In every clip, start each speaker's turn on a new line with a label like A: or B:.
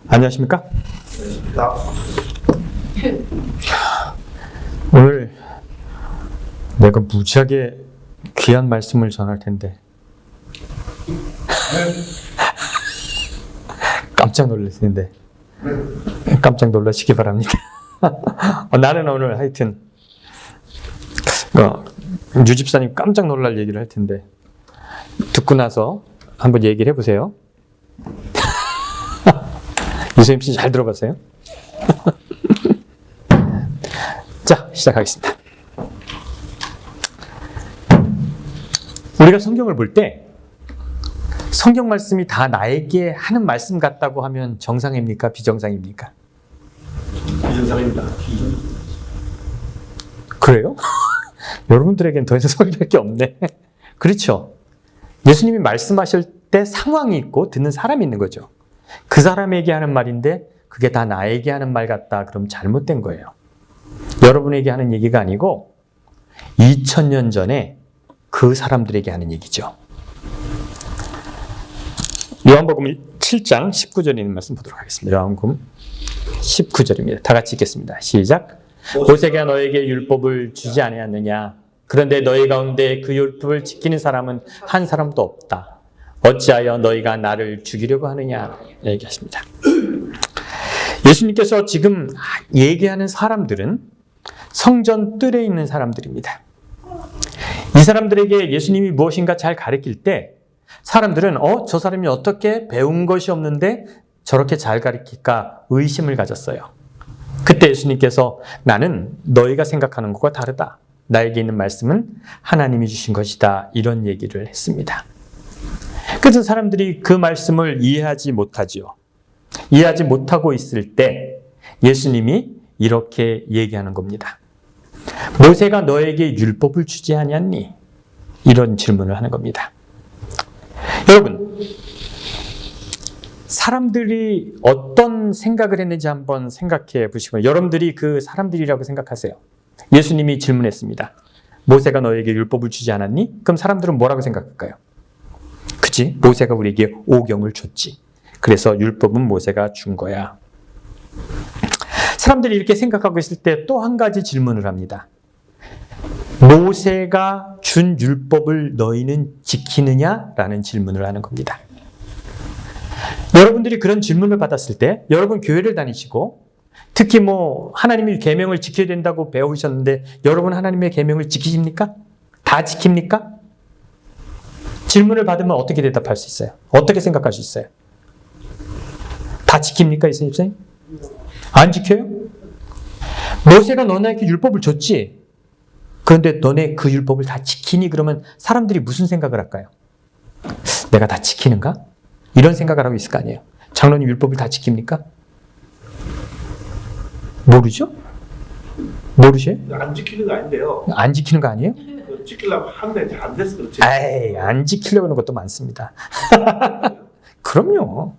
A: 안녕하십니까?
B: 나
A: 오늘 내가 무지하게 귀한 말씀을 전할 텐데 깜짝 놀랐는데 깜짝 놀라시기 바랍니다. 나는 오늘 하여튼 유 집사님 깜짝 놀랄 얘기를 할 텐데 듣고 나서 한번 얘기를 해보세요. 유선임 씨 잘 들어봤어요? 자, 시작하겠습니다. 우리가 성경을 볼 때 성경 말씀이 다 나에게 하는 말씀 같다고 하면 정상입니까? 비정상입니까?
B: 비정상입니다.
A: 그래요? 여러분들에겐 더 이상 소리할 게 없네. 그렇죠? 예수님이 말씀하실 때 상황이 있고 듣는 사람이 있는 거죠. 그 사람에게 하는 말인데 그게 다 나에게 하는 말 같다. 그럼 잘못된 거예요. 여러분에게 하는 얘기가 아니고 2000년 전에 그 사람들에게 하는 얘기죠. 요한복음 7장 19절에 있는 말씀 보도록 하겠습니다. 요한복음 19절입니다. 다 같이 읽겠습니다. 시작. 모세가 너에게 율법을 주지 아니하느냐? 그런데 너희 가운데 그 율법을 지키는 사람은 한 사람도 없다. 어찌하여 너희가 나를 죽이려고 하느냐? 얘기하십니다. 예수님께서 지금 얘기하는 사람들은 성전 뜰에 있는 사람들입니다. 이 사람들에게 예수님이 무엇인가 잘 가르칠 때 사람들은 저 사람이 어떻게 배운 것이 없는데 저렇게 잘 가르칠까 의심을 가졌어요. 그때 예수님께서 나는 너희가 생각하는 것과 다르다. 나에게 있는 말씀은 하나님이 주신 것이다. 이런 얘기를 했습니다. 그래서 사람들이 그 말씀을 이해하지 못하지요. 이해하지 못하고 있을 때 예수님이 이렇게 얘기하는 겁니다. 모세가 너에게 율법을 주지 아니했니? 이런 질문을 하는 겁니다. 여러분, 사람들이 어떤 생각을 했는지 한번 생각해 보시면 여러분들이 그 사람들이라고 생각하세요. 예수님이 질문했습니다. 모세가 너에게 율법을 주지 않았니? 그럼 사람들은 뭐라고 생각할까요? 그치? 모세가 우리에게 오경을 줬지. 그래서 율법은 모세가 준 거야. 사람들이 이렇게 생각하고 있을 때 또 한 가지 질문을 합니다. 모세가 준 율법을 너희는 지키느냐? 라는 질문을 하는 겁니다. 여러분들이 그런 질문을 받았을 때 여러분 교회를 다니시고 특히 하나님의 계명을 지켜야 된다고 배우셨는데 여러분 하나님의 계명을 지키십니까? 다 지킵니까? 질문을 받으면 어떻게 대답할 수 있어요? 어떻게 생각할 수 있어요? 다 지킵니까? 이선희 집사님? 안 지켜요? 모세가 너네에게 율법을 줬지? 그런데 너네 그 율법을 다 지키니? 그러면 사람들이 무슨 생각을 할까요? 내가 다 지키는가? 이런 생각을 하고 있을 거 아니에요. 장로님 율법을 다 지킵니까? 모르죠? 모르셔요?
B: 안 지키는 거 아닌데요.
A: 안 지키는 거 아니에요?
B: 지키려고 하는데 안 돼서 그렇지.
A: 에이, 안 지키려고 하는 것도 많습니다. 그럼요.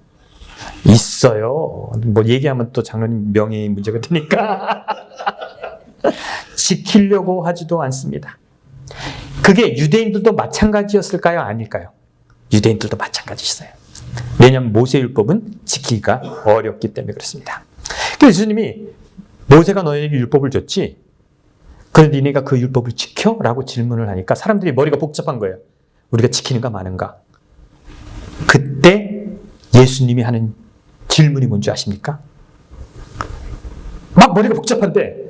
A: 있어요. 얘기하면 또 장로님 명예의 문제가 되니까. 지키려고 하지도 않습니다. 그게 유대인들도 마찬가지였을까요? 아닐까요? 유대인들도 마찬가지였어요. 왜냐하면 모세율법은 지키기가 어렵기 때문에 그렇습니다. 그래서 예수님이 모세가 너에게 율법을 줬지? 그런데 니네가 그 율법을 지켜? 라고 질문을 하니까 사람들이 머리가 복잡한 거예요. 우리가 지키는가 마는가? 그때 예수님이 하는 질문이 뭔지 아십니까? 막 머리가 복잡한데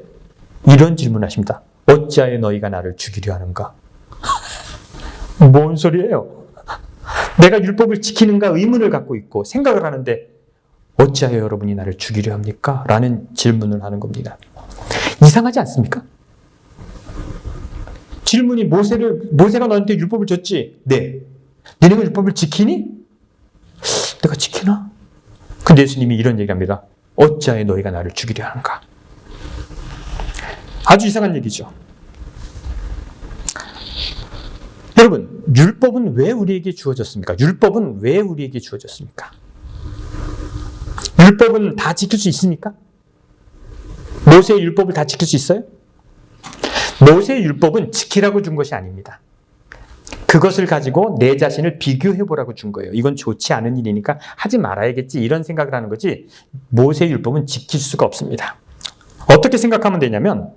A: 이런 질문을 하십니다. 어찌하여 너희가 나를 죽이려 하는가? 뭔 소리예요? 내가 율법을 지키는가 의문을 갖고 있고 생각을 하는데 어찌하여 여러분이 나를 죽이려 합니까? 라는 질문을 하는 겁니다. 이상하지 않습니까? 질문이 모세가 너한테 율법을 줬지? 네. 너네가 율법을 지키니? 내가 지키나? 근데 예수님이 이런 얘기합니다. 어찌하여 너희가 나를 죽이려 하는가? 아주 이상한 얘기죠. 여러분, 율법은 왜 우리에게 주어졌습니까? 율법은 왜 우리에게 주어졌습니까? 율법은 다 지킬 수 있습니까? 모세의 율법을 다 지킬 수 있어요? 모세의 율법은 지키라고 준 것이 아닙니다. 그것을 가지고 내 자신을 비교해보라고 준 거예요. 이건 좋지 않은 일이니까 하지 말아야겠지 이런 생각을 하는 거지 모세의 율법은 지킬 수가 없습니다. 어떻게 생각하면 되냐면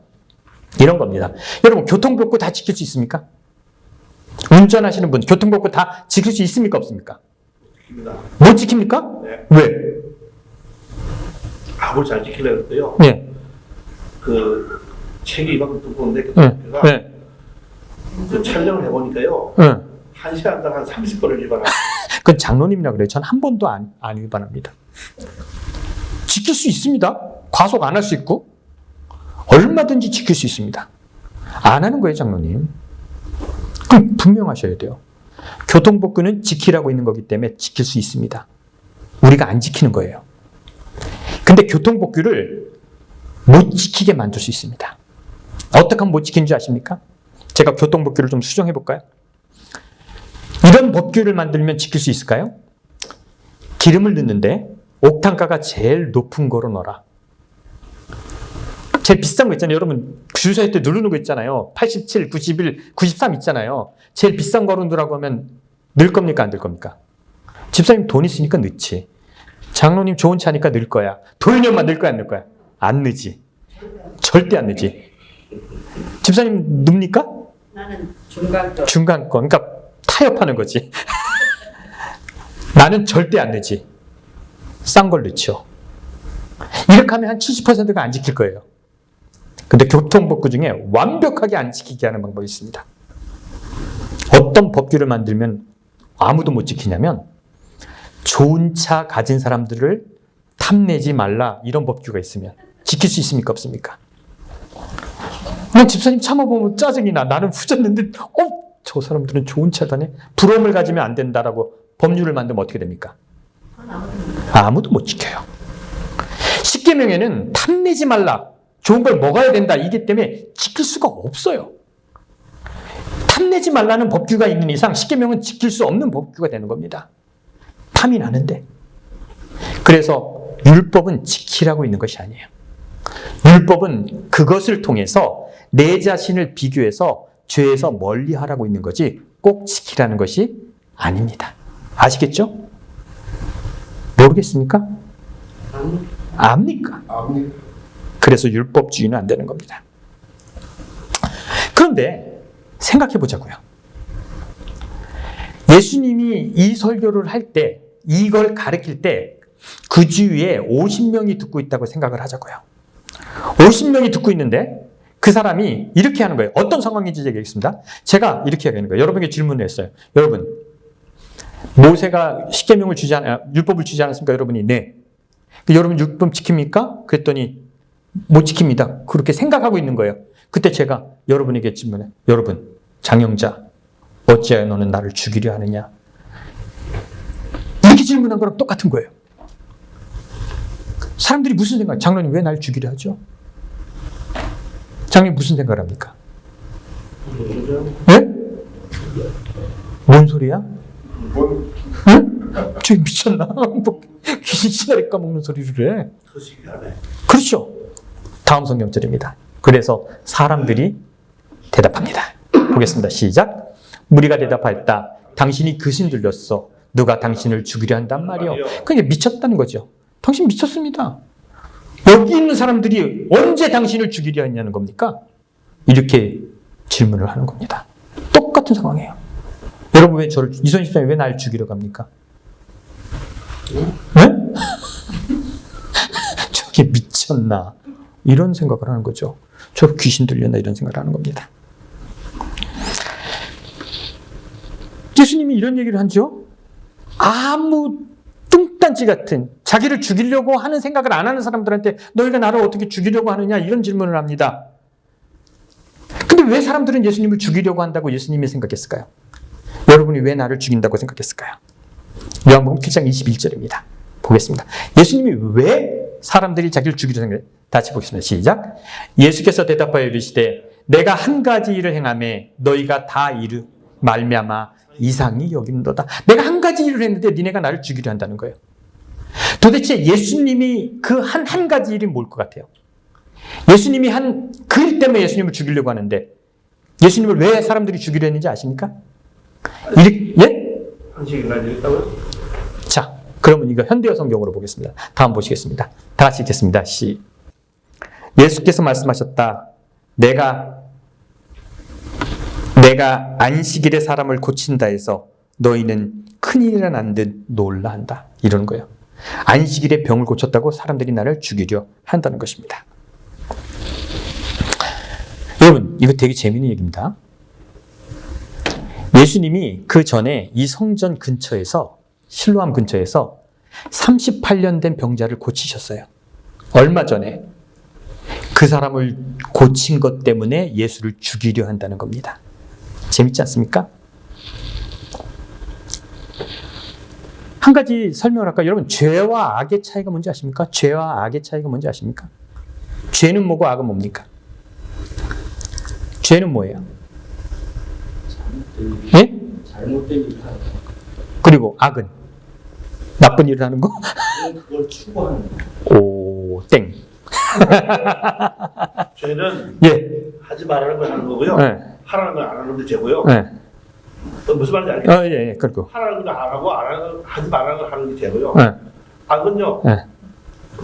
A: 이런 겁니다. 여러분 교통법규 다 지킬 수 있습니까? 운전하시는 분 교통법규 다 지킬 수 있습니까? 없습니까?
B: 지킵니다.
A: 못 지킵니까?
B: 네.
A: 왜?
B: 아무리 잘 지키려고 했어요.
A: 네.
B: 그 책이 이만큼 두꺼운데 그
A: 네.
B: 제가
A: 네.
B: 그 촬영을 해보니까요.
A: 네.
B: 1시간당 한 30번을 위반하고
A: 그건 장로님이라 그래요. 전 한 번도 안 위반합니다. 지킬 수 있습니다. 과속 안 할 수 있고 얼마든지 지킬 수 있습니다. 안 하는 거예요, 장로님. 그럼 분명하셔야 돼요. 교통법규는 지키라고 있는 거기 때문에 지킬 수 있습니다. 우리가 안 지키는 거예요. 근데 교통법규를 못 지키게 만들 수 있습니다. 어떻게 하면 못 지키는 줄 아십니까? 제가 교통법규를 좀 수정해 볼까요? 이런 법규를 만들면 지킬 수 있을까요? 기름을 넣는데 옥탄가가 제일 높은 거로 넣어라. 제일 비싼 거 있잖아요. 여러분 주유소에 때 누르는 거 있잖아요. 87, 91, 93 있잖아요. 제일 비싼 거로 넣으라고 하면 넣을 겁니까? 안 넣을 겁니까? 집사님 돈 있으니까 넣지. 장로님 좋은 차니까 넣을 거야. 도윤이 엄마 넣을 거야? 안 넣을 거야? 안 넣지. 절대 안 넣지. 집사님 넣습니까?
C: 나는 중간도.
A: 중간권. 그러니까 타협하는 거지. 나는 절대 안 넣지. 싼 걸 넣죠. 이렇게 하면 한 70%가 안 지킬 거예요. 근데 교통법규 중에 완벽하게 안 지키게 하는 방법이 있습니다. 어떤 법규를 만들면 아무도 못 지키냐면 좋은 차 가진 사람들을 탐내지 말라 이런 법규가 있으면 지킬 수 있습니까? 없습니까? 그냥 집사님 참아보면 짜증이 나. 나는 후졌는데 저 사람들은 좋은 차 다네. 부러움을 가지면 안 된다라고 법률을 만들면 어떻게 됩니까? 아무도 못 지켜요. 십계명에는 탐내지 말라. 좋은 걸 먹어야 된다. 이기 때문에 지킬 수가 없어요. 탐내지 말라는 법규가 있는 이상 십계명은 지킬 수 없는 법규가 되는 겁니다. 탐이 나는데. 그래서 율법은 지키라고 있는 것이 아니에요. 율법은 그것을 통해서 내 자신을 비교해서 죄에서 멀리하라고 있는 거지 꼭 지키라는 것이 아닙니다. 아시겠죠? 모르겠습니까? 압니까? 그래서 율법주의는 안 되는 겁니다. 그런데 생각해 보자고요. 예수님이 이 설교를 할 때, 이걸 가르칠 때 그 주위에 50명이 듣고 있다고 생각을 하자고요. 50명이 듣고 있는데 그 사람이 이렇게 하는 거예요. 어떤 상황인지 얘기하겠습니다. 제가 이렇게 얘기하는 거예요. 여러분에게 질문을 했어요. 여러분, 모세가 십계명을 율법을 주지 않았습니까? 여러분이 네. 여러분 율법 지킵니까? 그랬더니 못 지킵니다. 그렇게 생각하고 있는 거예요. 그때 제가 여러분에게 질문해. 여러분, 장영자, 어찌하여 너는 나를 죽이려 하느냐? 이렇게 질문한 거랑 똑같은 거예요. 사람들이 무슨 생각? 장로님 왜 날 죽이려 하죠? 장로님 무슨 생각을 합니까? 네? 뭔 소리야? 응? 저 미쳤나? 뭐 귀신 씨나리 까먹는 소리를 해. 그렇죠. 다음 성경절입니다. 그래서 사람들이 대답합니다. 보겠습니다. 시작. 무리가 대답하였다. 당신이 귀신 들렸어. 누가 당신을 죽이려 한단 말이요. 그게 미쳤다는 거죠. 당신 미쳤습니다. 여기 있는 사람들이 언제 당신을 죽이려 했냐는 겁니까? 이렇게 질문을 하는 겁니다. 똑같은 상황이에요. 여러분 왜 저를 이선 집사님 왜 날 죽이려고 합니까? 네? 저게 미쳤나? 이런 생각을 하는 거죠. 저 귀신 들렸나 이런 생각을 하는 겁니다. 예수님이 이런 얘기를 하죠. 아무 뚱딴지 같은 자기를 죽이려고 하는 생각을 안 하는 사람들한테 너희가 나를 어떻게 죽이려고 하느냐 이런 질문을 합니다. 근데 왜 사람들은 예수님을 죽이려고 한다고 예수님이 생각했을까요? 여러분이 왜 나를 죽인다고 생각했을까요? 요한복음 7장 21절입니다. 보겠습니다. 예수님이 왜 사람들이 자기를 죽이려고 생각해요? 다시 보겠습니다. 시작. 예수께서 대답하여 이르시되 내가 한 가지 일을 행하매 너희가 다 이르 말미암아 이상히 여긴도다. 내가 한 가지 일을 했는데 니네가 나를 죽이려 한다는 거예요. 도대체 예수님이 그 한 가지 일이 뭘 것 같아요? 예수님이 그 일 때문에 예수님을 죽이려고 하는데 예수님을 왜 사람들이 죽이려 했는지 아십니까? 예?
B: 한식인가 이랬다고요?
A: 자, 그러면 이거 현대어 성경으로 보겠습니다. 다음 보시겠습니다. 다 같이 읽겠습니다. 예수께서 말씀하셨다. 내가 안식일에 사람을 고친다 해서 너희는 큰일이 난 듯 놀라 한다. 이러는 거예요. 안식일에 병을 고쳤다고 사람들이 나를 죽이려 한다는 것입니다. 여러분, 이거 되게 재미있는 얘기입니다. 예수님이 그 전에 이 성전 근처에서, 실로암 근처에서 38년 된 병자를 고치셨어요. 얼마 전에. 그 사람을 고친 것 때문에 예수를 죽이려 한다는 겁니다. 재밌지 않습니까? 한 가지 설명을 할까요? 여러분, 죄와 악의 차이가 뭔지 아십니까? 죄와 악의 차이가 뭔지 아십니까? 죄는 뭐고 악은 뭡니까? 죄는 뭐예요? 예?
B: 잘못된 일을 하는 거.
A: 그리고 악은? 나쁜 일을 하는 거?
B: 그걸 추구하는 거.
A: 오, 땡.
B: 죄는
A: 예.
B: 하지 말라는 걸 하는 거고요.
A: 네.
B: 하라는 걸 안 하는 것도 죄고요.
A: 네.
B: 무슨 말인지 알겠죠?
A: 예, 그리고.
B: 하라는 걸 안 하고 하지 말라는 걸 하는 게 죄고요.
A: 네.
B: 악은요.
A: 네.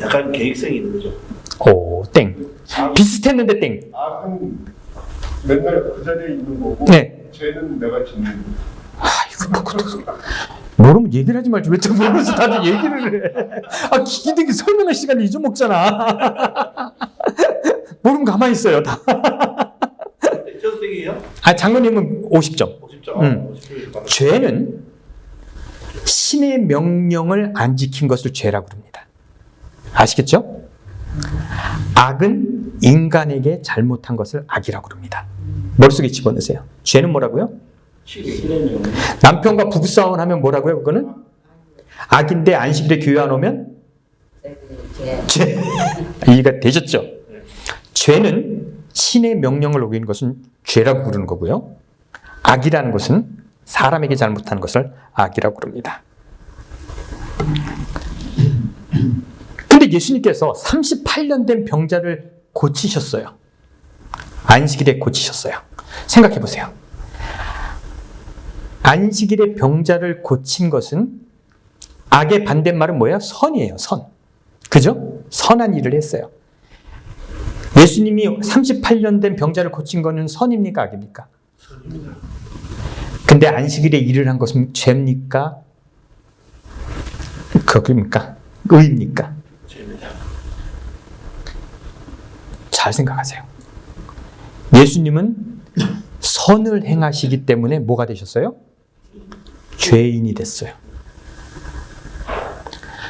B: 약간 계획성이 있는 거죠.
A: 오, 땡. 비슷했는데 땡.
D: 악은 맨날 그 자리에 있는 거고
A: 네.
D: 죄는 내가 짓는 거.
A: 모르면 얘기를 하지 말지. 왜 또 모르면서 다들 얘기를 해. 아, 기득이 설명할 시간을 잊어먹잖아. 모르면 가만히 있어요, 다.
B: 저 땡이에요?
A: 아, 장로님은 50점.
B: 50점. 50점.
A: 죄는 신의 명령을 안 지킨 것을 죄라고 합니다. 아시겠죠? 악은 인간에게 잘못한 것을 악이라고 합니다. 머릿속에 집어넣으세요. 죄는 뭐라고요?
B: 신의 명령.
A: 남편과 부부싸움을 하면 뭐라고요? 그거는? 악인데 안식일에 교회 안 오면? 죄. 이해가 되셨죠? 죄는 신의 명령을 어기는 것은 죄라고 부르는 거고요. 악이라는 것은 사람에게 잘못하는 것을 악이라고 부릅니다. 근데 예수님께서 38년 된 병자를 고치셨어요. 안식일에 고치셨어요. 생각해 보세요. 안식일에 병자를 고친 것은 악의 반대말은 뭐예요? 선이에요. 선. 그죠? 선한 일을 했어요. 예수님이 38년 된 병자를 고친 거는 선입니까? 악입니까?
B: 선입니다.
A: 근데 안식일에 일을 한 것은 죄입니까? 그겁니까? 의입니까?
B: 죄입니다.
A: 잘 생각하세요. 예수님은 선을 행하시기 때문에 뭐가 되셨어요? 죄인이 됐어요.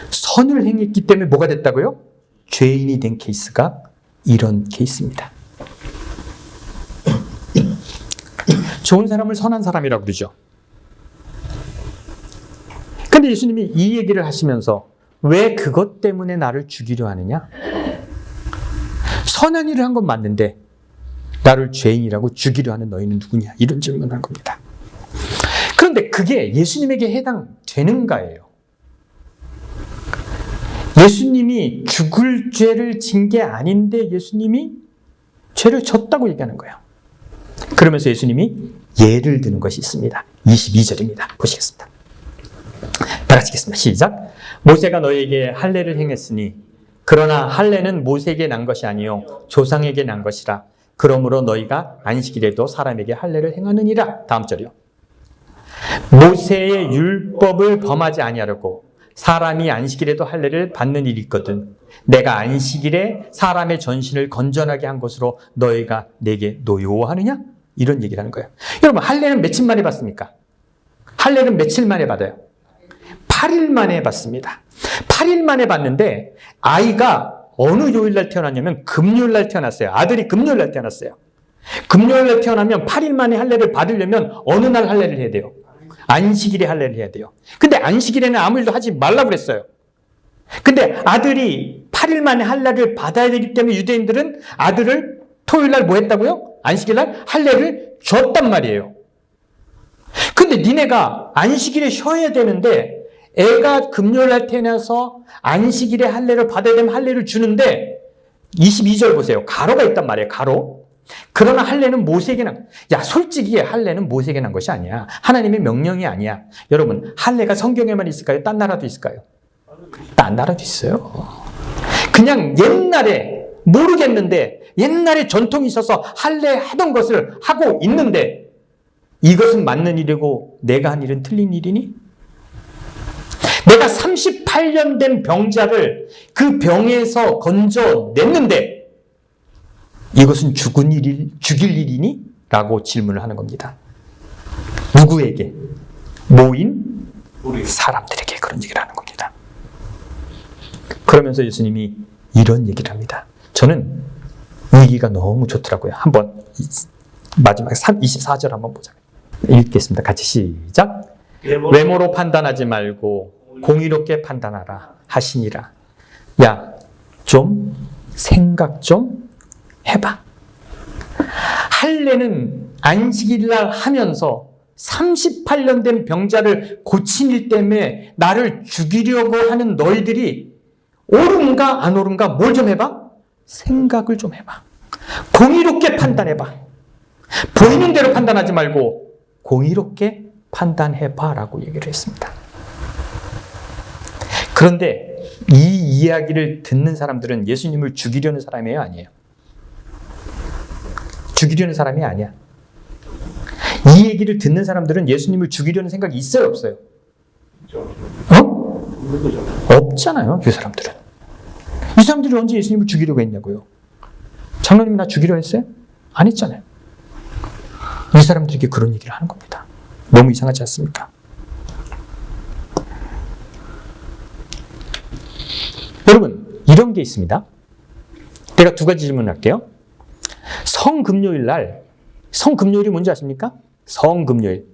A: 선을 행했기 때문에 뭐가 됐다고요? 죄인이 된 케이스가 이런 케이스입니다. 좋은 사람을 선한 사람이라고 그러죠. 근데 예수님이 이 얘기를 하시면서 왜 그것 때문에 나를 죽이려 하느냐? 선한 일을 한 건 맞는데 나를 죄인이라고 죽이려 하는 너희는 누구냐? 이런 질문을 한 겁니다. 그런데 그게 예수님에게 해당되는가예요. 예수님이 죽을 죄를 진 게 아닌데 예수님이 죄를 졌다고 얘기하는 거예요. 그러면서 예수님이 예를 드는 것이 있습니다. 22절입니다. 보시겠습니다. 다 같이 읽겠습니다. 시작. 모세가 너에게 할례를 행했으니 그러나 할례는 모세에게 난 것이 아니요 조상에게 난 것이라. 그러므로 너희가 안식일에도 사람에게 할례를 행하느니라. 다음 절이요. 모세의 율법을 범하지 아니하려고 사람이 안식일에도 할례를 받는 일이 있거든. 내가 안식일에 사람의 전신을 건전하게 한 것으로 너희가 내게 노여워하느냐? 이런 얘기를 하는 거예요. 여러분, 할례는 며칠 만에 받습니까? 할례는 며칠 만에 받아요? 8일 만에 받습니다. 8일 만에 받는데 아이가 어느 요일날 태어났냐면 금요일날 태어났어요. 아들이 금요일날 태어났어요. 금요일날 태어나면 8일 만에 할례를 받으려면 어느 날 할례를 해야 돼요? 안식일에 할례를 해야 돼요. 근데 안식일에는 아무 일도 하지 말라고 그랬어요. 근데 아들이 8일 만에 할례를 받아야 되기 때문에 유대인들은 아들을 토요일날 뭐 했다고요? 안식일날 할례를 줬단 말이에요. 근데 니네가 안식일에 쉬어야 되는데 애가 금요일날 태어나서 안식일에 할례를 받아야 되면 할례를 주는데 22절 보세요. 가로가 있단 말이에요. 가로. 그러나 할례는 모세에게 야, 솔직히 할례는 모세에게 난 것이 아니야. 하나님의 명령이 아니야. 여러분, 할례가 성경에만 있을까요? 딴 나라도 있을까요? 딴 나라도 있어요. 그냥 옛날에 모르겠는데 옛날에 전통이 있어서 할례 하던 것을 하고 있는데 이것은 맞는 일이고 내가 한 일은 틀린 일이니? 내가 38년 된 병자를 그 병에서 건져냈는데 이것은 죽일 일이니? 라고 질문을 하는 겁니다. 누구에게? 모인 사람들에게 그런 얘기를 하는 겁니다. 그러면서 예수님이 이런 얘기를 합니다. 저는 이 얘기가 너무 좋더라고요. 한번 마지막 24절 한번 보자. 읽겠습니다. 같이 시작. 외모로 판단하지 말고 공의롭게 판단하라 하시니라. 야, 좀 생각 좀 해봐. 할례는 안식일날 하면서 38년 된 병자를 고친 일 때문에 나를 죽이려고 하는 너희들이 옳은가 안 옳은가 뭘 좀 해봐? 생각을 좀 해봐. 공의롭게 판단해봐. 보이는 대로 판단하지 말고 공의롭게 판단해봐 라고 얘기를 했습니다. 그런데 이 이야기를 듣는 사람들은 예수님을 죽이려는 사람이에요? 아니에요? 죽이려는 사람이 아니야. 이 얘기를 듣는 사람들은 예수님을 죽이려는 생각이 있어요? 없어요? 없잖아요, 이 사람들은. 이 사람들이 언제 예수님을 죽이려고 했냐고요? 장로님이 나 죽이려 했어요? 안 했잖아요. 이 사람들에게 그런 얘기를 하는 겁니다. 너무 이상하지 않습니까? 여러분, 이런 게 있습니다. 제가 두 가지 질문을 할게요. 성금요일 날, 성금요일이 뭔지 아십니까? 성금요일.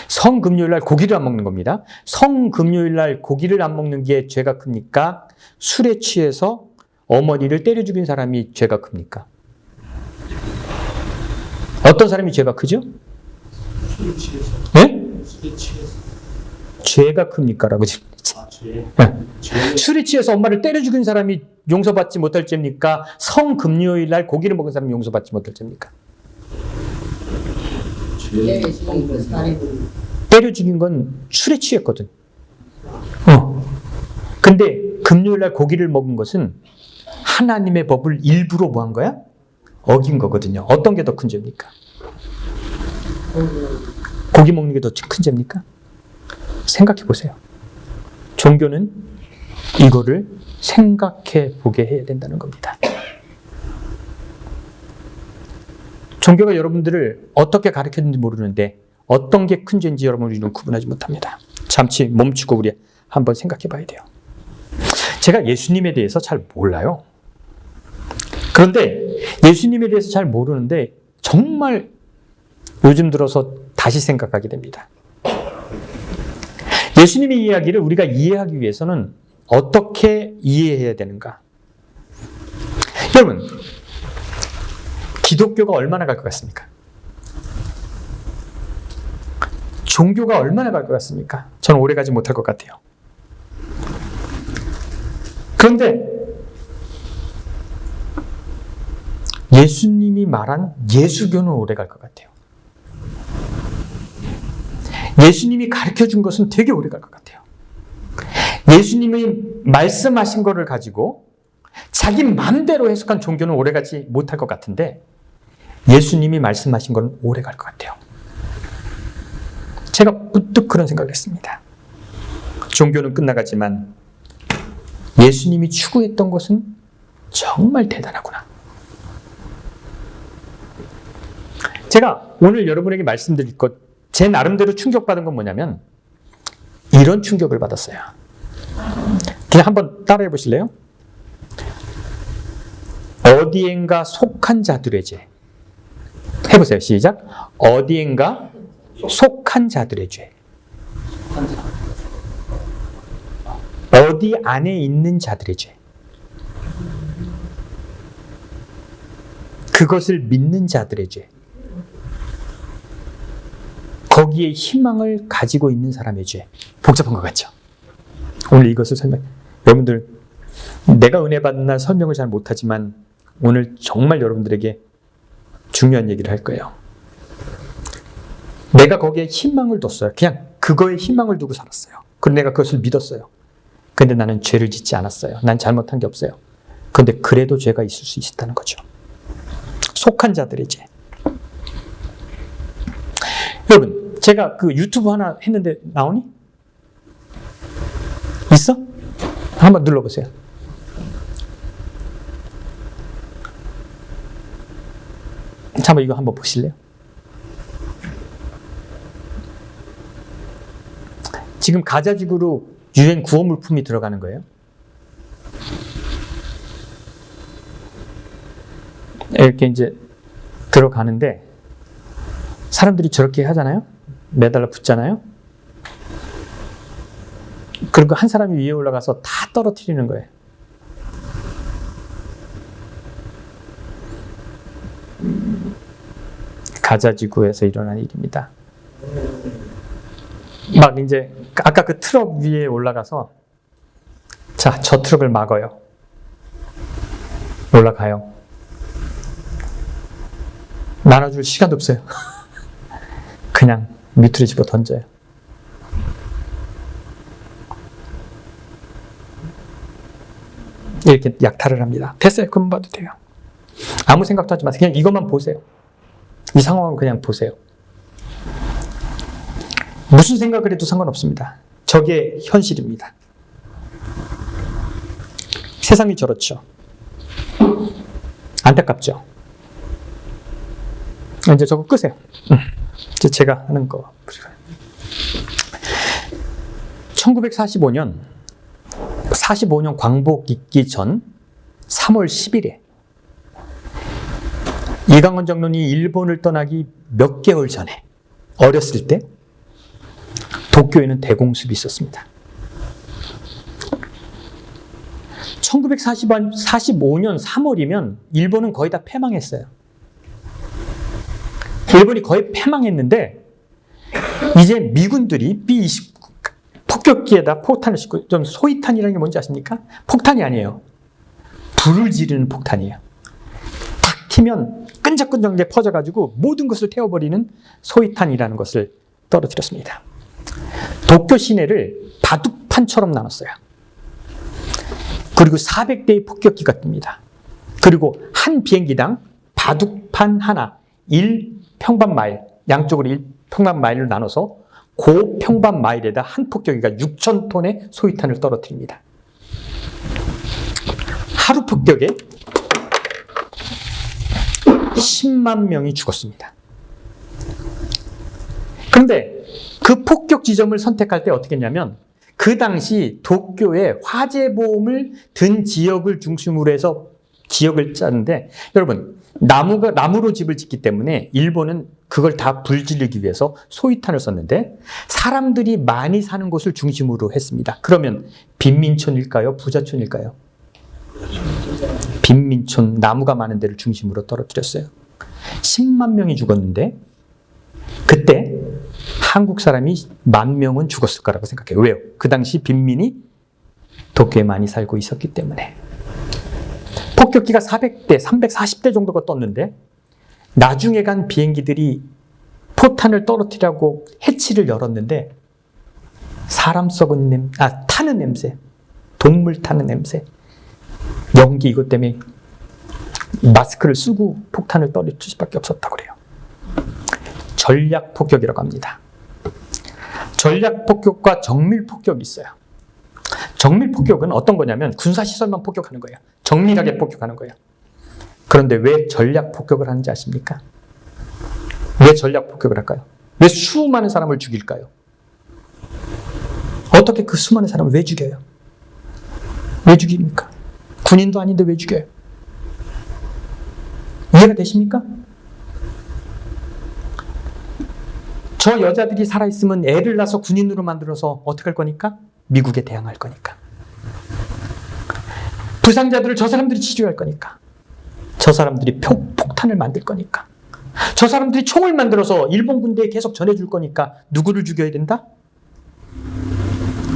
A: 성금요일 날 고기를 안 먹는 겁니다. 성금요일 날 고기를 안 먹는 게 죄가 큽니까? 술에 취해서 어머니를 때려 죽인 사람이 죄가 큽니까? 어떤 사람이 죄가 크죠?
E: 술에 취해서.
A: 네?
E: 술에 취해서.
A: 죄가 큽니까? 라고 질문했지.
E: 죄.
A: 네. 술에 취해서 엄마를 때려 죽인 사람이 용서받지 못할 죄입니까? 성금요일 날 고기를 먹은 사람이 용서받지 못할 죄입니까? 때려 죽인 건 술에 취했거든. 근데 금요일 날 고기를 먹은 것은 하나님의 법을 일부러 뭐 한 거야? 어긴 거거든요. 어떤 게 더 큰 죄입니까? 고기 먹는 게 더 큰 죄입니까? 생각해 보세요. 종교는 이거를 생각해 보게 해야 된다는 겁니다. 종교가 여러분들을 어떻게 가르쳤는지 모르는데 어떤 게 큰 죄인지 여러분은 구분하지 못합니다. 잠시 멈추고 우리 한번 생각해 봐야 돼요. 제가 예수님에 대해서 잘 몰라요. 그런데 예수님에 대해서 잘 모르는데 정말 요즘 들어서 다시 생각하게 됩니다. 예수님의 이야기를 우리가 이해하기 위해서는 어떻게 이해해야 되는가? 여러분, 기독교가 얼마나 갈 것 같습니까? 종교가 얼마나 갈 것 같습니까? 저는 오래 가지 못할 것 같아요. 그런데 예수님이 말한 예수교는 오래 갈 것 같아요. 예수님이 가르쳐준 것은 되게 오래 갈 것 같아요. 예수님이 말씀하신 거를 가지고 자기 마음대로 해석한 종교는 오래 가지 못할 것 같은데 예수님이 말씀하신 건 오래 갈 것 같아요. 제가 부뜩 그런 생각을 했습니다. 종교는 끝나가지만 예수님이 추구했던 것은 정말 대단하구나. 제가 오늘 여러분에게 말씀드릴 것, 제 나름대로 충격받은 건 뭐냐면 이런 충격을 받았어요. 그냥 한번 따라해 보실래요? 어디엔가 속한 자들의 죄. 해보세요. 시작. 어디엔가 속한 자들의 죄. 어디 안에 있는 자들의 죄. 그것을 믿는 자들의 죄. 거기에 희망을 가지고 있는 사람의 죄. 복잡한 것 같죠? 오늘 이것을 여러분들, 내가 은혜 받는 날 설명을 잘 못하지만 오늘 정말 여러분들에게 중요한 얘기를 할 거예요. 내가 거기에 희망을 뒀어요. 그냥 그거에 희망을 두고 살았어요. 그리고 내가 그것을 믿었어요. 근데 나는 죄를 짓지 않았어요. 난 잘못한 게 없어요. 근데 그래도 죄가 있을 수 있다는 거죠. 속한 자들의 죄. 여러분, 제가 그 유튜브 하나 했는데 나오니? 있어? 한번 눌러보세요. 잠깐 이거 한번 보실래요? 지금 가자지구로 유행 구호 물품이 들어가는 거예요. 이렇게 이제 들어가는데 사람들이 저렇게 하잖아요. 매달려 붙잖아요. 그리고 한 사람이 위에 올라가서 다 떨어뜨리는 거예요. 가자지구에서 일어난 일입니다. 막 이제 아까 그 트럭 위에 올라가서 자, 저 트럭을 막아요. 올라가요. 나눠줄 시간도 없어요. 그냥 밑으로 집어 던져요. 이렇게 약탈을 합니다. 됐어요. 그만 봐도 돼요. 아무 생각도 하지 마세요. 그냥 이것만 보세요. 이 상황은 그냥 보세요. 무슨 생각을 해도 상관없습니다. 저게 현실입니다. 세상이 저렇죠. 안타깝죠. 이제 저거 끄세요. 이제 제가 하는 거. 1945년 광복 있기 전 3월 10일에 이강원 장로님이 일본을 떠나기 몇 개월 전에 어렸을 때 도쿄에는 대공습이 있었습니다. 1945년 3월이면 일본은 거의 다 패망했어요. 일본이 거의 패망했는데 이제 미군들이 B-29 폭격기에다 포탄을 싣고, 좀 소위탄이라는 게 뭔지 아십니까? 폭탄이 아니에요. 불을 지르는 폭탄이에요. 탁 튀면 끈적끈적하게 퍼져가지고 모든 것을 태워버리는 소위탄이라는 것을 떨어뜨렸습니다. 도쿄 시내를 바둑판처럼 나눴어요. 그리고 400대의 폭격기가 뜹니다. 그리고 한 비행기당 바둑판 하나, 1평방마일, 양쪽으로 1평방마일로 나눠서 그 평방마일에다 한 폭격기가 6,000톤의 소위탄을 떨어뜨립니다. 하루 폭격에 10만 명이 죽었습니다. 그런데 그 폭격 지점을 선택할 때 어떻게 했냐면 그 당시 도쿄에 화재보험을 든 지역을 중심으로 해서 지역을 짜는데, 여러분, 나무로 집을 짓기 때문에 일본은 그걸 다 불지르기 위해서 소위탄을 썼는데 사람들이 많이 사는 곳을 중심으로 했습니다. 그러면 빈민촌일까요? 부자촌일까요? 빈민촌, 나무가 많은 데를 중심으로 떨어뜨렸어요. 10만 명이 죽었는데 그때 한국 사람이 10,000명은 죽었을 거라고 생각해요. 왜요? 그 당시 빈민이 도쿄에 많이 살고 있었기 때문에. 폭격기가 400대, 340대 정도가 떴는데 나중에 간 비행기들이 포탄을 떨어뜨리라고 해치를 열었는데 사람 썩은 타는 냄새, 동물 타는 냄새, 연기, 이것 때문에 마스크를 쓰고 폭탄을 떨어뜨릴 수밖에 없었다고 그래요. 전략 폭격이라고 합니다. 전략 폭격과 정밀 폭격이 있어요. 정밀 폭격은 어떤 거냐면 군사시설만 폭격하는 거예요. 정밀하게 폭격하는 거예요. 그런데 왜 전략 폭격을 하는지 아십니까? 왜 전략 폭격을 할까요? 왜 수많은 사람을 죽일까요? 어떻게 그 수많은 사람을 왜 죽여요? 왜 죽입니까? 군인도 아닌데 왜 죽여요? 이해가 되십니까? 저 여자들이 살아있으면 애를 낳아서 군인으로 만들어서 어떻게 할 거니까? 미국에 대항할 거니까. 부상자들을 저 사람들이 치료할 거니까. 저 사람들이 폭탄을 만들 거니까. 저 사람들이 총을 만들어서 일본 군대에 계속 전해줄 거니까 누구를 죽여야 된다?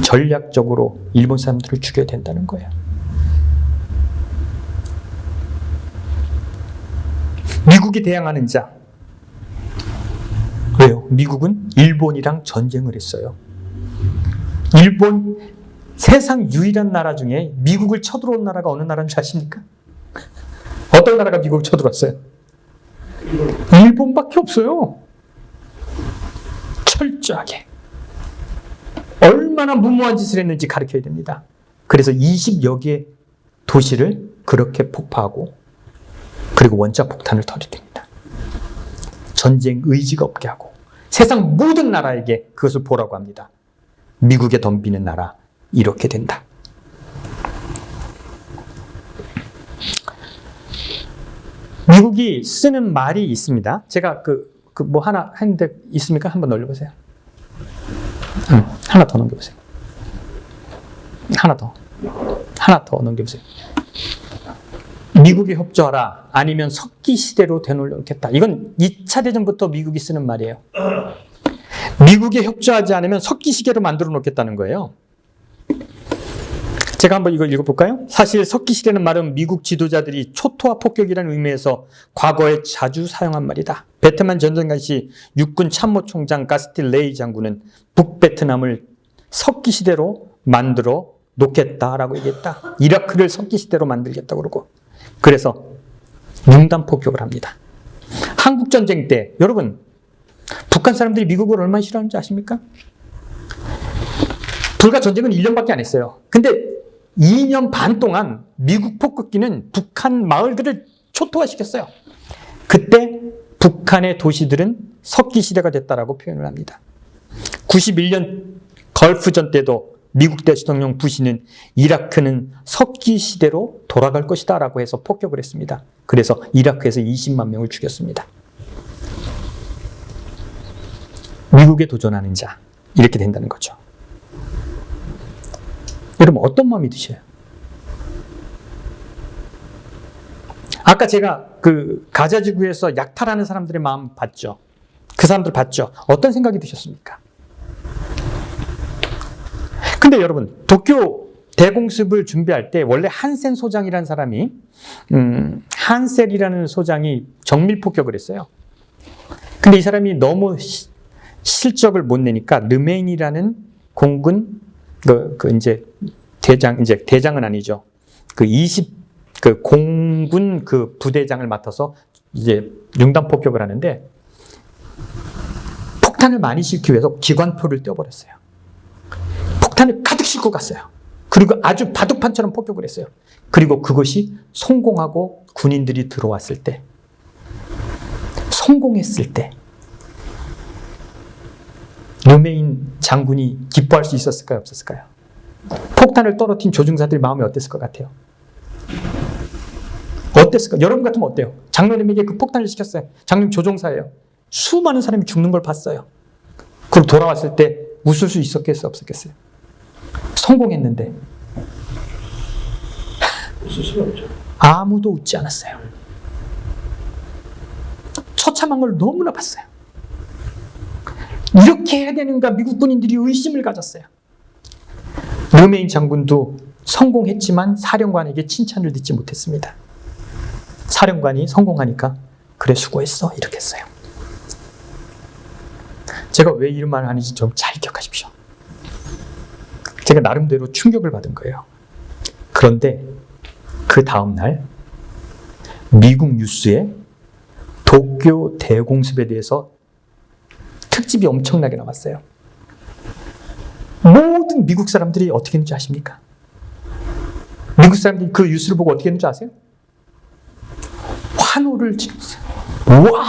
A: 전략적으로 일본 사람들을 죽여야 된다는 거예요. 미국이 대항하는 자. 왜요? 미국은 일본이랑 전쟁을 했어요. 일본 세상 유일한 나라 중에 미국을 쳐들어온 나라가 어느 나라인 줄 아십니까? 어떤 나라가 미국을 쳐들어왔어요? 일본밖에 없어요. 철저하게. 얼마나 무모한 짓을 했는지 가르쳐야 됩니다. 그래서 20여 개 도시를 그렇게 폭파하고 그리고 원자 폭탄을 터뜨립니다. 전쟁 의지가 없게 하고 세상 모든 나라에게 그것을 보라고 합니다. 미국에 덤비는 나라 이렇게 된다. 미국이 쓰는 말이 있습니다. 제가 뭐 하나 했는데 있습니까? 한번 올려보세요. 하나 더 넘겨보세요. 하나 더 넘겨보세요. 미국에 협조하라 아니면 석기 시대로 되돌려놓겠다. 이건 2차 대전부터 미국이 쓰는 말이에요. 미국에 협조하지 않으면 석기 시대로 만들어 놓겠다는 거예요. 제가 한번 이걸 읽어볼까요? 사실 석기 시대는 말은 미국 지도자들이 초토화 폭격이라는 의미에서 과거에 자주 사용한 말이다. 베트남 전쟁 당시 육군 참모총장 가스틸 레이 장군은 북베트남을 석기 시대로 만들어 놓겠다라고 얘기했다. 이라크를 석기 시대로 만들겠다고 그러고. 그래서 융단 폭격을 합니다. 한국 전쟁 때 여러분 북한 사람들이 미국을 얼마나 싫어하는지 아십니까? 불과 전쟁은 1년밖에 안 했어요. 근데 2년 반 동안 미국 폭격기는 북한 마을들을 초토화시켰어요. 그때 북한의 도시들은 석기 시대가 됐다라고 표현을 합니다. 91년 걸프전 때도 미국 대통령 부시는 이라크는 석기 시대로 돌아갈 것이다 라고 해서 폭격을 했습니다. 그래서 이라크에서 20만 명을 죽였습니다. 미국에 도전하는 자 이렇게 된다는 거죠. 여러분 어떤 마음이 드셔요? 아까 제가 그 가자지구에서 약탈하는 사람들의 마음 봤죠? 그 사람들 봤죠? 어떤 생각이 드셨습니까? 근데 여러분 도쿄 대공습을 준비할 때 원래 한센 소장이라는 사람이 한셀이라는 소장이 정밀 폭격을 했어요. 근데 이 사람이 너무 실적을 못 내니까 르메인이라는 공군 이제 대장은 아니죠. 그 공군 그 부대장을 맡아서 이제 융단 폭격을 하는데 폭탄을 많이 싣기 위해서 기관표를 떼어버렸어요. 폭탄을 가득 싣고 갔어요. 그리고 아주 바둑판처럼 폭격을 했어요. 그리고 그것이 성공하고 군인들이 들어왔을 때, 성공했을 때 르메인 장군이 기뻐할 수 있었을까요? 없었을까요? 폭탄을 떨어뜨린 조종사들의 마음이 어땠을 것 같아요? 어땠을까요? 여러분 같으면 어때요? 장로님에게 그 폭탄을 시켰어요. 장로님 조종사예요. 수많은 사람이 죽는 걸 봤어요. 그리고 돌아왔을 때 웃을 수 있었겠어요? 없었겠어요? 성공했는데
B: 웃을 수는 없죠.
A: 아무도 웃지 않았어요. 처참한 걸 너무나 봤어요. 이렇게 해야 되는가 미국 군인들이 의심을 가졌어요. 르메인 장군도 성공했지만 사령관에게 칭찬을 듣지 못했습니다. 사령관이 성공하니까 그래 수고했어 이렇게 했어요. 제가 왜 이런 말을 하는지 좀 잘 기억하십시오. 제가 나름대로 충격을 받은 거예요. 그런데 그 다음날 미국 뉴스에 도쿄 대공습에 대해서 특집이 엄청나게 나왔어요. 모든 미국 사람들이 어떻게 했는지 아십니까? 미국 사람들이 그 뉴스를 보고 어떻게 했는지 아세요? 환호를 지르었어요. 와!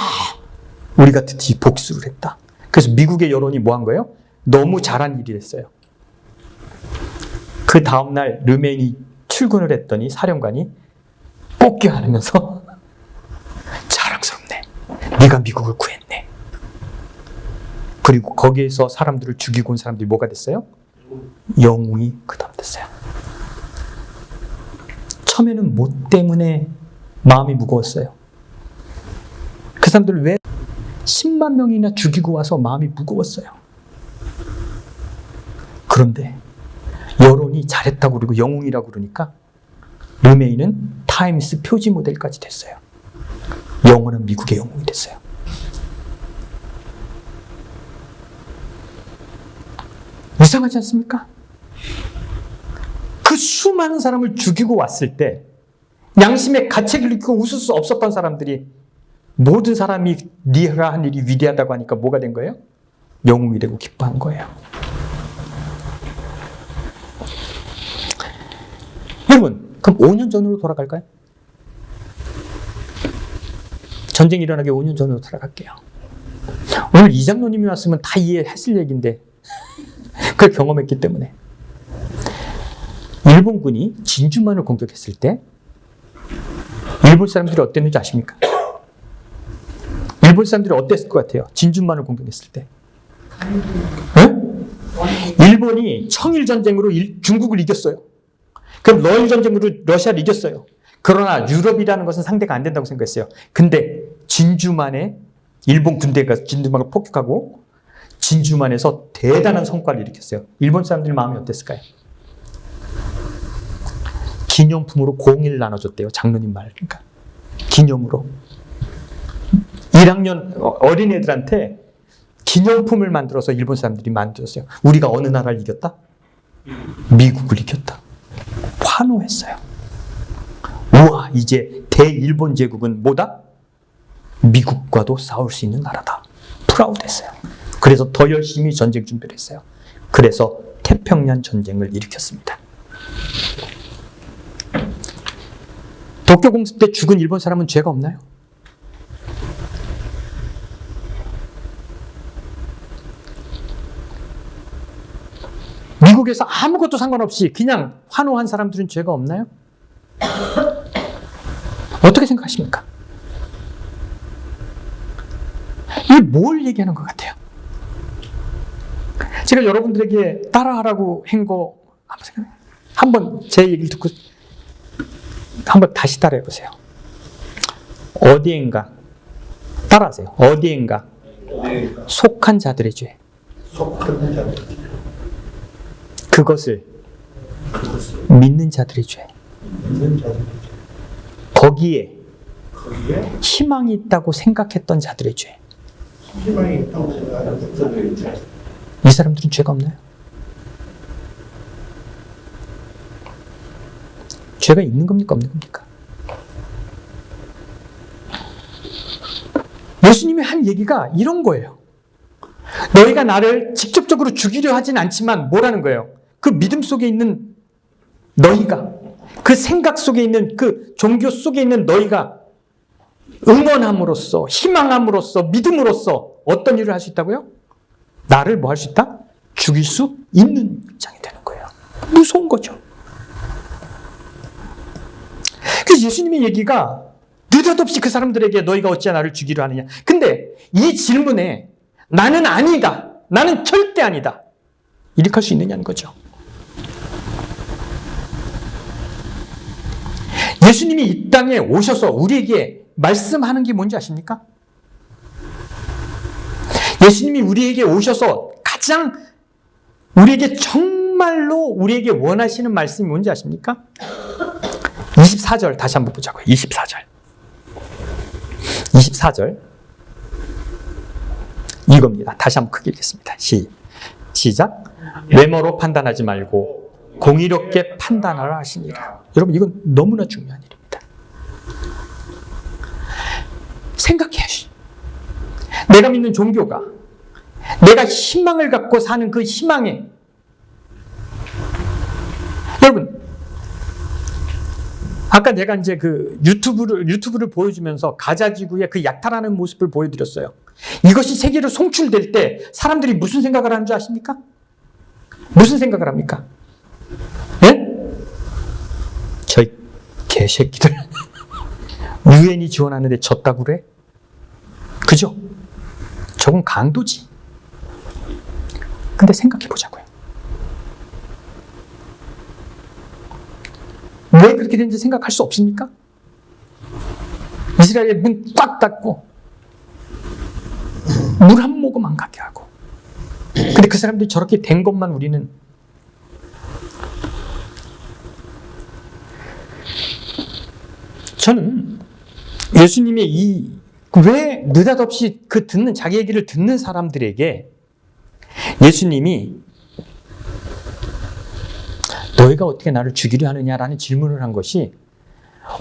A: 우리가 드디어 복수를 했다. 그래서 미국의 여론이 뭐 한 거예요? 너무 잘한 일이 됐어요. 그 다음날 르메인이 출근을 했더니 사령관이 뽑기 하면서 자랑스럽네. 네가 미국을 구했네. 그리고 거기에서 사람들을 죽이고 온 사람들이 뭐가 됐어요? 영웅이 그 다음 됐어요. 처음에는 뭐 때문에 마음이 무거웠어요? 그 사람들 왜 10만 명이나 죽이고 와서 마음이 무거웠어요? 그런데 여론이 잘했다고 그러고 영웅이라고 그러니까 르메인은 타임스 표지 모델까지 됐어요. 영원한 미국의 영웅이 됐어요. 이상하지 않습니까? 그 수많은 사람을 죽이고 왔을 때 양심의 가책을 느끼고 웃을 수 없었던 사람들이 모든 사람이 네가 한 일이 위대하다고 하니까 뭐가 된 거예요? 영웅이 되고 기뻐한 거예요. 여러분, 그럼 5년 전으로 돌아갈까요? 전쟁이 일어나기 5년 전으로 돌아갈게요. 오늘 이장로님이 왔으면 다 이해했을 얘기인데 그걸 경험했기 때문에. 일본군이 진주만을 공격했을 때 일본 사람들이 어땠는지 아십니까? 일본 사람들이 어땠을 것 같아요? 진주만을 공격했을 때. 네? 일본이 청일전쟁으로 중국을 이겼어요. 그럼 러일전쟁으로 러시아를 이겼어요. 그러나 유럽이라는 것은 상대가 안 된다고 생각했어요. 근데 진주만에 일본 군대가 진주만을 폭격하고 진주만에서 대단한 성과를 일으켰어요. 일본 사람들 마음이 어땠을까요? 기념품으로 공을 나눠줬대요. 장로님 말. 그러니까 기념으로 1학년 어린애들한테 기념품을 만들어서 일본 사람들이 만들었어요. 우리가 어느 나라를 이겼다? 미국을 이겼다. 환호했어요. 우와, 이제 대일본 제국은 뭐다? 미국과도 싸울 수 있는 나라다. 프라우드했어요. 그래서 더 열심히 전쟁 준비를 했어요. 그래서 태평양 전쟁을 일으켰습니다. 도쿄 공습 때 죽은 일본 사람은 죄가 없나요? 미국에서 아무것도 상관없이 그냥 환호한 사람들은 죄가 없나요? 어떻게 생각하십니까? 이게 뭘 얘기하는 것 같아요? 제가 여러분들에게 따라하라고 한 거 한번 제 얘기를 듣고 한번 다시 따라해 보세요. 어디엔가 따라하세요. 어디엔가 속한 자들의 죄.
D: 속한 자들.
A: 그것을 믿는 자들의 죄.
D: 있는 자들의 죄.
A: 거기에
D: 거기에
A: 희망이 있다고 생각했던 자들의 죄.
D: 희망이 있다고 생각하는 자들의 죄.
A: 이 사람들은 죄가 없나요? 죄가 있는 겁니까? 없는 겁니까? 예수님이 한 얘기가 이런 거예요. 너희가 나를 직접적으로 죽이려 하진 않지만 뭐라는 거예요? 그 믿음 속에 있는 너희가, 그 생각 속에 있는 그 종교 속에 있는 너희가 응원함으로써, 희망함으로써, 믿음으로써 어떤 일을 할 수 있다고요? 나를 뭐 할 수 있다? 죽일 수 있는 입장이 되는 거예요. 무서운 거죠. 그래서 예수님의 얘기가 느닷없이 그 사람들에게 너희가 어찌 나를 죽이려 하느냐. 근데 이 질문에 나는 아니다. 나는 절대 아니다. 이렇게 할 수 있느냐는 거죠. 예수님이 이 땅에 오셔서 우리에게 말씀하는 게 뭔지 아십니까? 예수님이 우리에게 오셔서 가장 우리에게 정말로 우리에게 원하시는 말씀이 뭔지 아십니까? 24절 다시 한번 보자고요. 24절. 24절. 이겁니다. 다시 한번 크게 읽겠습니다. 시작. 외모로 판단하지 말고 공의롭게 판단하라 하시니라. 여러분, 이건 너무나 중요한 일입니다. 생각해야지. 내가 믿는 종교가 내가 희망을 갖고 사는 그 희망에 여러분, 아까 내가 이제 그 유튜브를 보여주면서 가자지구의 그 약탈하는 모습을 보여드렸어요. 이것이 세계로 송출될 때 사람들이 무슨 생각을 하는 줄 아십니까? 무슨 생각을 합니까? 예? 저 개새끼들 유엔이 지원하는데 졌다고 그래? 그죠? 저건 강도지. 근데 생각해 보자고요. 왜 그렇게 된지 생각할 수 없습니까? 이스라엘의 문 꽉 닫고 물 한 모금 안 가게 하고. 근데 그 사람들이 저렇게 된 것만 우리는 저는 예수님이 왜 느닷없이 자기 얘기를 듣는 사람들에게 예수님이 너희가 어떻게 나를 죽이려 하느냐라는 질문을 한 것이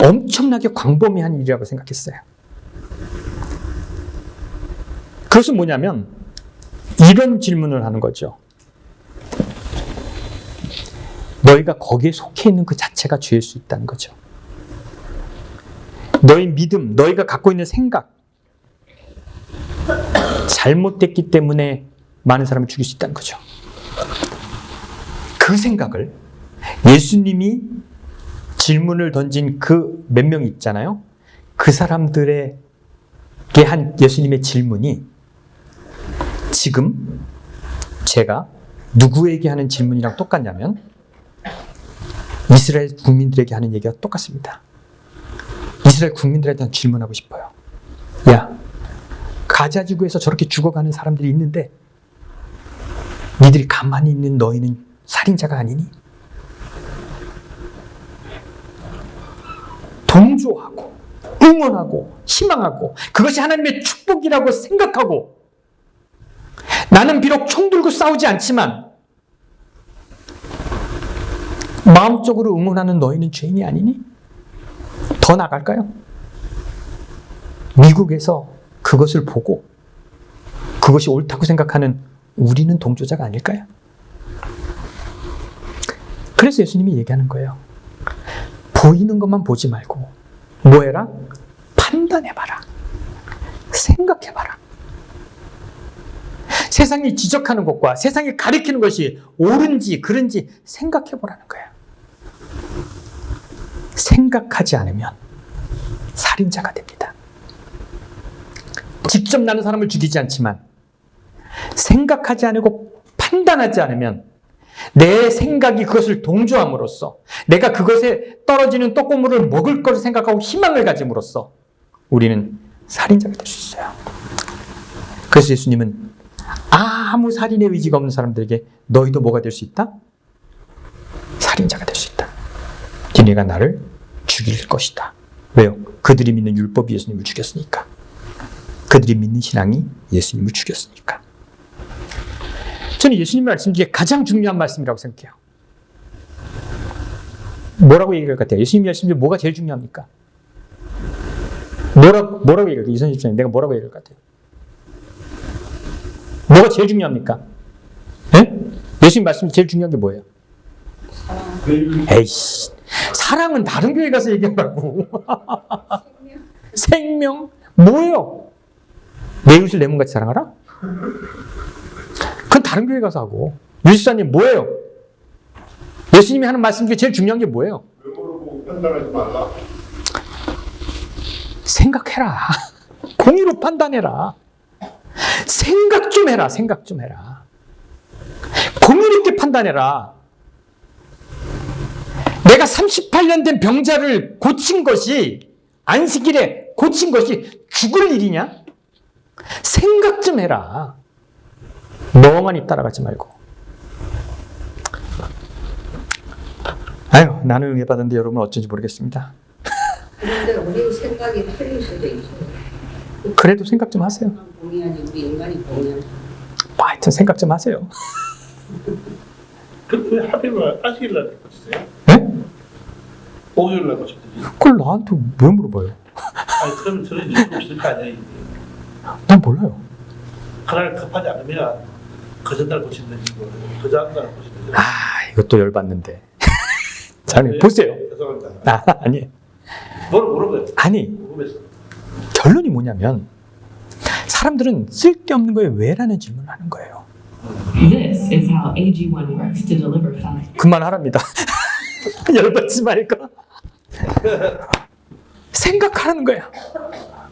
A: 엄청나게 광범위한 일이라고 생각했어요. 그것은 뭐냐면 이런 질문을 하는 거죠. 너희가 거기에 속해 있는 그 자체가 죄일 수 있다는 거죠. 너희 믿음, 너희가 갖고 있는 생각 잘못됐기 때문에 많은 사람을 죽일 수 있다는 거죠. 그 생각을 예수님이 질문을 던진 그 몇 명 있잖아요. 그 사람들에게 한 예수님의 질문이 지금 제가 누구에게 하는 질문이랑 똑같냐면 이스라엘 국민들에게 하는 얘기가 똑같습니다. 이스라엘 국민들한테 질문하고 싶어요. 야, 가자 지구에서 저렇게 죽어가는 사람들이 있는데 니들이 가만히 있는 너희는 살인자가 아니니? 동조하고 응원하고 희망하고 그것이 하나님의 축복이라고 생각하고 나는 비록 총 들고 싸우지 않지만 마음적으로 응원하는 너희는 죄인이 아니니? 더 나갈까요? 미국에서 그것을 보고 그것이 옳다고 생각하는 우리는 동조자가 아닐까요? 그래서 예수님이 얘기하는 거예요. 보이는 것만 보지 말고 뭐 해라? 판단해봐라. 생각해봐라. 세상이 지적하는 것과 세상이 가리키는 것이 옳은지 그른지 생각해보라는 거예요. 생각하지 않으면 살인자가 됩니다. 직접 나는 사람을 죽이지 않지만 생각하지 않고 판단하지 않으면 내 생각이 그것을 동조함으로써 내가 그것에 떨어지는 떡고물을 먹을 것을 생각하고 희망을 가짐으로써 우리는 살인자가 될 수 있어요. 그래서 예수님은 아무 살인의 의지가 없는 사람들에게 너희도 뭐가 될 수 있다? 살인자가 될 수 있다. 니네가 나를 죽일 것이다. 왜요? 그들이 믿는 율법이 예수님을 죽였으니까. 그들이 믿는 신앙이 예수님을 죽였으니까. 저는 예수님 말씀 중에 가장 중요한 말씀이라고 생각해요. 뭐라고 얘기할 것 같아요? 예수님 말씀 중에 뭐가 제일 중요합니까? 뭐라고 얘기할까요? 이선희 집사님, 내가 뭐라고 얘기할 것 같아요? 뭐가 제일 중요합니까? 네? 예수님 말씀 제일 중요한 게 뭐예요? 에이씨, 사랑은 다른 교회 가서 얘기하라고. 생명? 뭐예요? 내 이웃을 내 몸같이 사랑하라? 그건 다른 교회 가서 하고. 유지사님 뭐예요? 예수님이 하는 말씀 중에 제일 중요한 게 뭐예요?
D: 외모로 보고 판단하지 말라.
A: 생각해라. 공의로 판단해라. 생각 좀 해라. 생각 좀 해라. 공의롭게 판단해라. 내가 38년 된 병자를 고친 것이 안식일에 고친 것이 죽을 일이냐? 생각 좀 해라. 멍하니 따라가지 말고. 아유, 나는 은혜 받았는데 여러분은 어쩐지 모르겠습니다.
C: 그런데 우리 생각이 틀릴 수도 있어요.
A: 그래도 생각 좀 하세요.
C: 동의하니 우리 인간이 동의하니.
A: 하여튼 생각 좀 하세요.
B: 그 하필이면 안식일 날 고치세요?
A: 네?
B: 목요일 날 고치든지.
A: 그걸 나한테 왜 물어봐요?
B: 아니 그러면 저는 이제 없을 거 아니야.
A: 난 몰라요.
B: 그날 급하지 않으면 그 전날 고친든지 그 전날 고친든지.
A: 아, 이것도 열받는데. 자, 보세요.
B: 죄송합니다.
A: 아니.
B: 뭘 물어봐요?
A: 아니,
B: 궁금해서.
A: 결론이 뭐냐면 사람들은 쓸데없는 거에 왜라는 질문을 하는 거예요.
F: This is how AG1 works to deliver fine.
A: 그만하랍니다. 열받지 말고. 생각하라는 거야.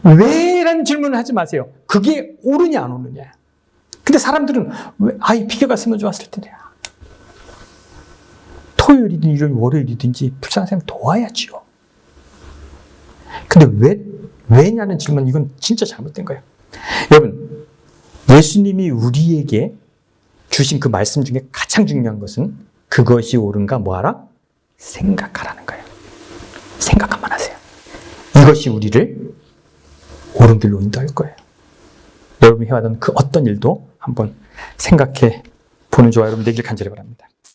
A: 왜라는 질문을 하지 마세요. 그게 옳으냐 안 옳으냐. 근데 사람들은 왜, 이 비교갔으면 좋았을 텐데. 토요일이든 일요일 월요일이든지 불쌍한 사람이 도와야지요. 근데 왜냐는 질문, 이건 진짜 잘못된 거예요. 여러분, 예수님이 우리에게 주신 그 말씀 중에 가장 중요한 것은 그것이 옳은가 뭐하라? 생각하라는 거예요. 생각 한번 하세요. 이것이 우리를 옳은 길로 인도할 거예요. 여러분이 해왔던 그 어떤 일도 한번 생각해 보는 저와 여러분 되길 간절히 바랍니다.